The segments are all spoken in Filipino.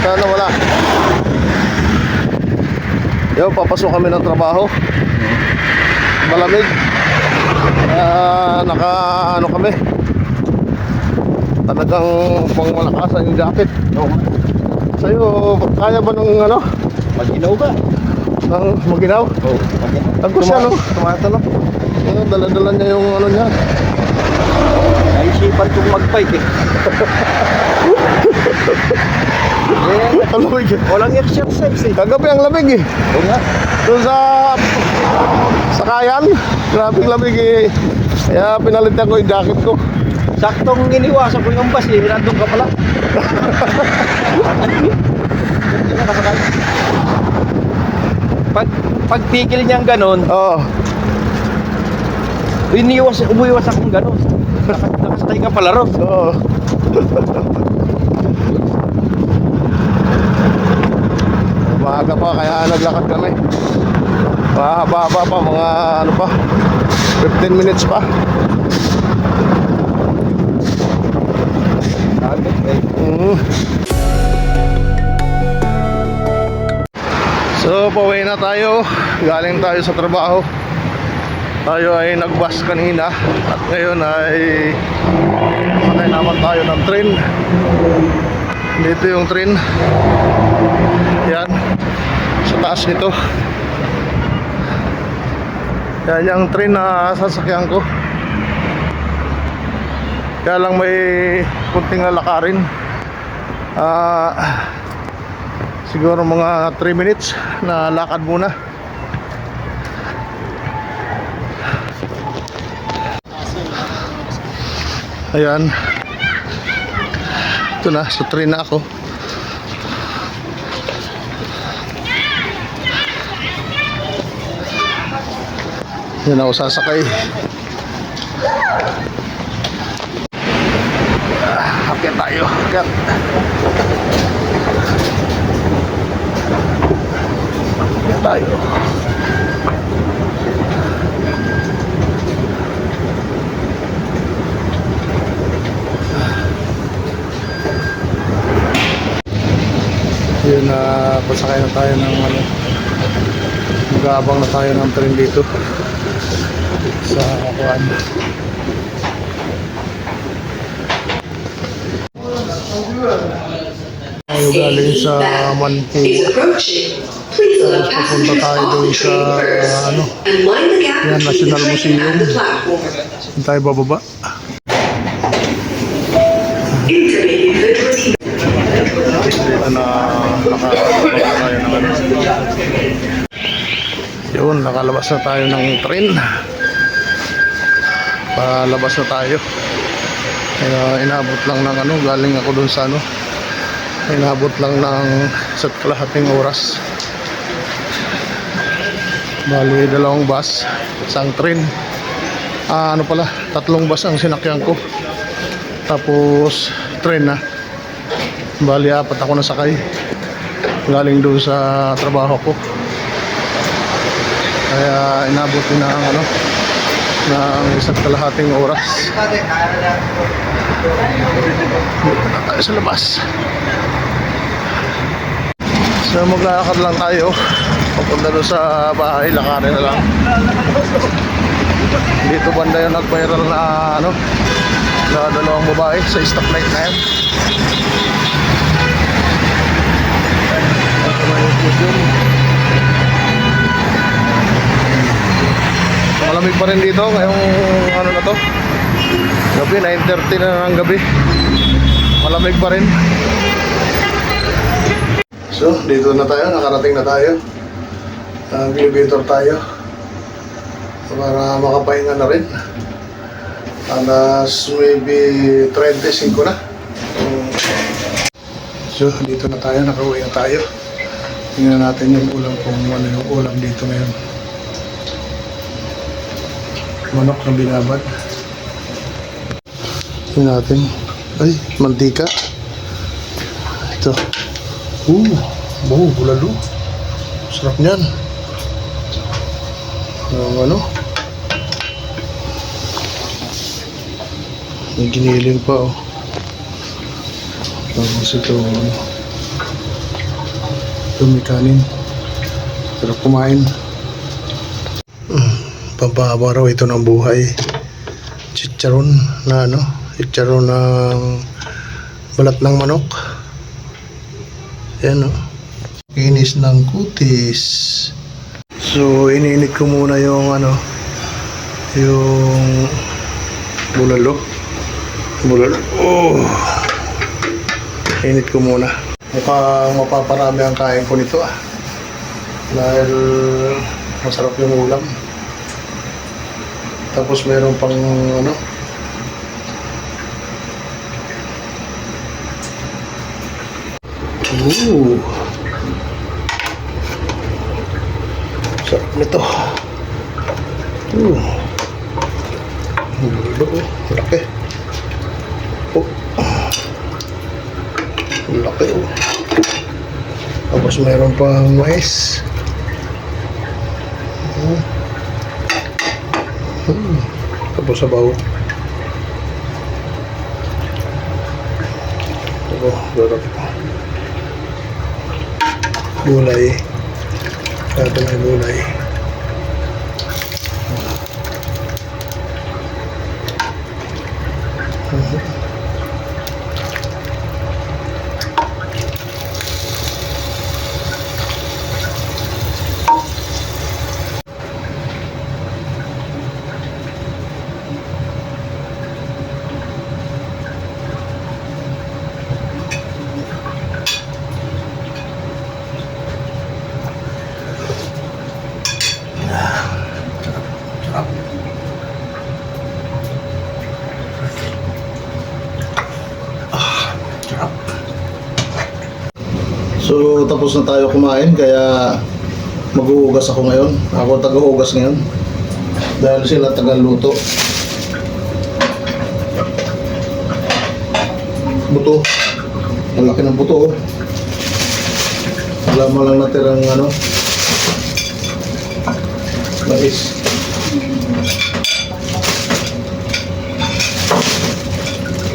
Sana wala. Yo, papasok kami ng trabaho. Malamig. Naka ano kami. Talagang pangmalakasan yung jacket. Sa'yo, kaya ba ng ano? Maginaw ba? Ng maginaw? Oo, maginaw. Tagos siya, no? Tumatalo. Dala-dala niya yung ano niya. Naisipan kong mag-bike eh. Ang lamig eh. Walang exercise eh. Kagabi ang lamig eh. Oo nga. Doon sa Kayan, grabing lamig eh. Kaya pinalitan ko yung jacket ko. Saktong iniwasan ko yung bus eh. Nandun ka pala. Hindi na kasakal. Pagpigil niyang ganon, Oo. umuiwas akong ganon. Nakastay ka pala ron. Oo. Maaga pa kaya naglakad kami. Mahaba-haba pa, mga ano pa, 15 minutes pa. So, pauwi na tayo. Galing tayo sa trabaho. Tayo ay nag-bus kanina at ngayon ay sakay naman tayo ng train. Dito yung train. Yan, sa taas nito. Yan yung train na sasakyan ko. Kaya lang may kunting lalakarin. Siguro mga 3 minutes na lakad muna. Ayan. Ito na, sa train na ako. Yan ako sasakay. Akyat tayo. Akyat. Akyat tayo. Yun, pasakay na tayo ng ano, mag-aabang na tayo ng train dito sa Kuan. Tayo galing sa Manpo. Tapos papunta tayo doon sa ano, yan, National Museum. Tayo bababa. Dito na nakalabas tayo ng ano. Yun, nakalabas na tayo ng train. Palabas na tayo. Kaya inabot lang ng ano, galing ako dun sa ano, inabot lang ng isa't kalahating oras. Bali, 2 bus, isang train. Ano pala, 3 bus ang sinakyan ko. Tapos train na. Bali, 4 ako nasakay. Galing doon sa trabaho ko. Kaya inabot din ng ano, ng isa't kalahating oras. Dito na tayo sa labas. So maglalakad lang tayo papunta doon sa bahay, lakarin na lang. Dito banda yung nag-viral na ano, na 2 babae sa stoplight na yan. Ito na yung pusyong. Malamig pa rin dito ngayong ano na to, gabi, 9:30 na ng gabi. Malamig pa rin. So dito na tayo, nakarating na tayo. Elevator tayo para makapahinga na rin. Alas maybe 35 na. So dito na tayo, nakauwi na tayo. Tingnan natin yung ulam, kung ano yung ulam dito ngayon. Manok na binabad. Tingnan natin. Ay, mantika. Ito. Bulalo. Sarap niyan. Ano? May giniling pa, oh. Tapos ito, ano, Dumi kanin. Sarap kumain. Pampahaba raw ito ng buhay. Chicharon na ano? Chicharon ng balat ng manok. Yan o. Kinis ng kutis. So, iniinit ko muna yung ano, yung bulalo. Bulalo. Oh! Init ko muna. Mukhang mapaparami ang kain ko nito ah. Dahil masarap yung ulam. Tapos meron pang ano. Ooh. Sarap nito. Bulalo oh. Laki. Oh. Laki oh. Tapos meron pang mais. Tapos sabaw. Oh, sarap. Gulay. Kata na gulay. So tapos na tayo kumain kaya maghuhugas ako ngayon. Ako taga-hugas ngayon. Dahil sila taga-luto. Buto. Ang laki ng buto oh. Wala mo lang natirang ano. Mais.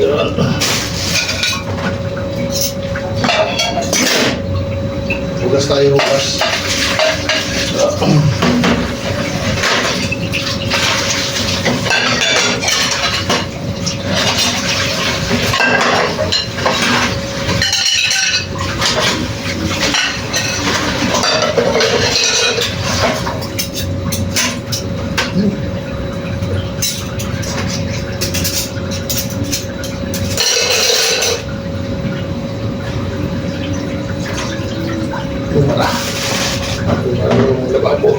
Yan. Hugas tayo, hugas. Tumara. Tumara yung lababo.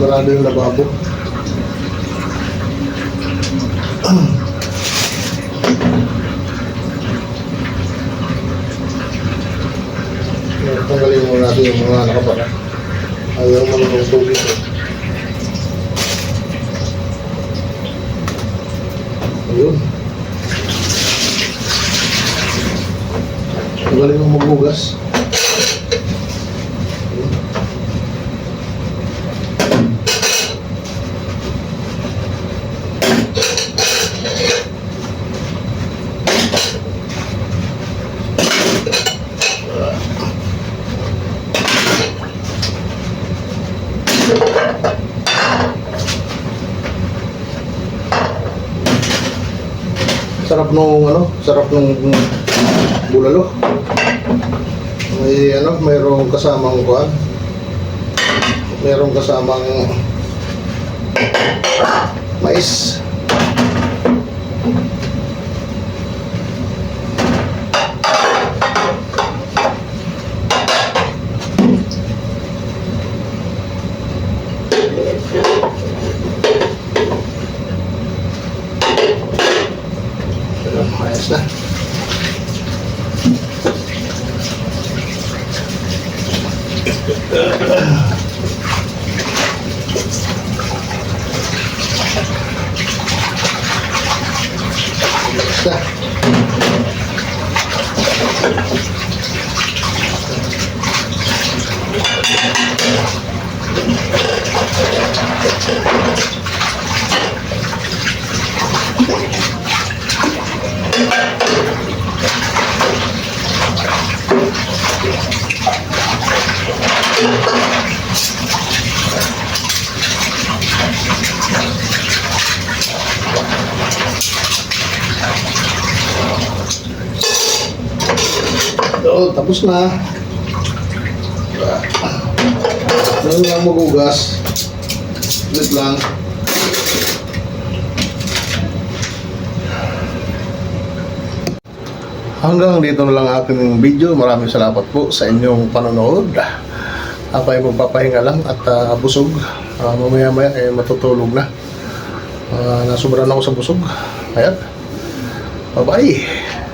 Marami yung lababo. Tanggalin mo natin yung mga nakapala. Ayaw mo ng tubig. Ayun. Tanggalin mo maghugas. Sarap nung ano, sarap nung bulalo. May ano, mayroong kasamang kuan. Mayroong kasamang mais. Mais na. So, tapos na. Ganun lang magugas. Wait lang. Hanggang dito na lang aking video. Maraming salamat po sa inyong panonood. Ako ay magpapahinga lang at busog. Mamaya-maya ay matutulog na. Nasubran ako sa busog. Ayan. Bye-bye.